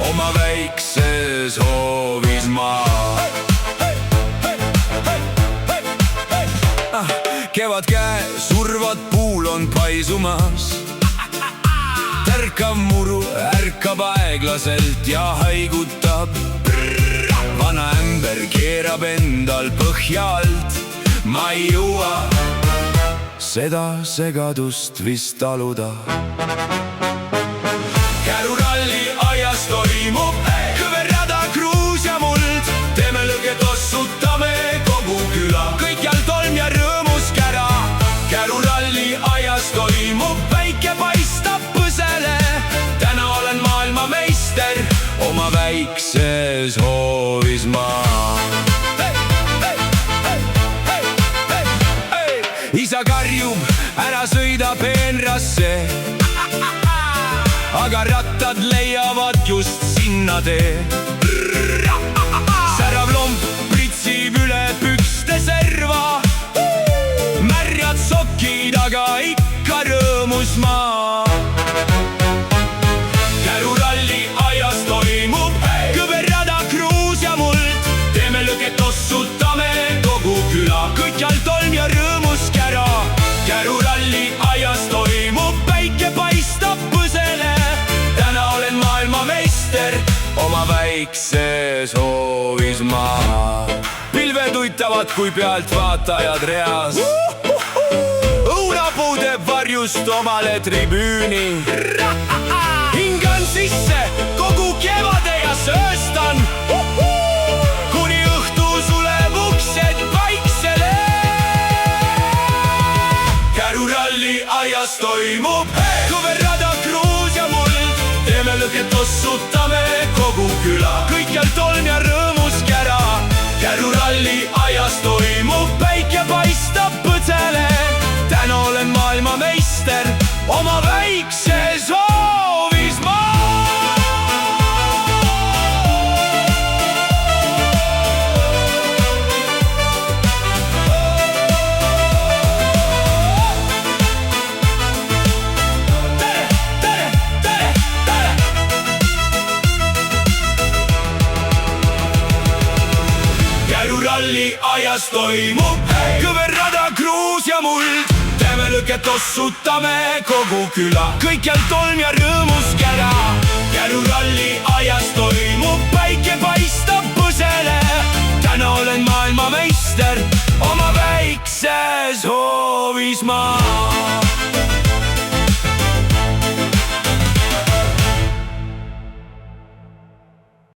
oma väikses hoovis ma. Kevad käes, survad puul on paisumas. Tärkav muru ärkab aeglaselt ja haigutab. Vana ämber keerab endal põhja alt. Ma ei jõua seda segadust vist taluda. Käruralli aias toimub kõverrada, kruus ja muld. Teeme lõget, ossutame kogu küla, kõikjal tolm ja rõõmus kära. Käruralli aias toimub, päike paistab põsele. Täna olen maailmameister oma väikses hoovis ma. Isa karjub, ära sõida peenrasse, aga rattad leiavad just sinna tee. Särav lomp pritsib üle pükste serva, märjad sokid, aga ikka rõõmus ma. Käruralli aias toimub kõverrada, kruus ja muld. Teeme lõket, ossutame kogu küla, kõikjal tolm ja rõõmus kära. Käruralli aias toimub, päike paistab põsele. Täna olen maailmameister oma väikses hoovis ma. Pilved uitavad, kui pealtvaatajad reas. Õunapuu teeb varjust omale tribüüni. Hingan sisse kogu kevade ja sööstan, kuni õhtu suleb uksed vaiksele. Käruralli aias toimub kõverrada, kruus ja muld. Teeme lõket, ossutame kogu küla, kõikjal tolm ja rõõmus kära. Käruralli aias toimub, päike paistab põsele. Täna olen maailmameister oma väikses hoovis ma. Käruralli aias toimub kõverrada, kruus ja muld. Teeme lõket, ossutame kogu küla, kõikjal tolm ja rõõmus kära. Käruralli aias toimub, päike paistab põsele. Täna olen maailmameister oma väikses hoovis ma.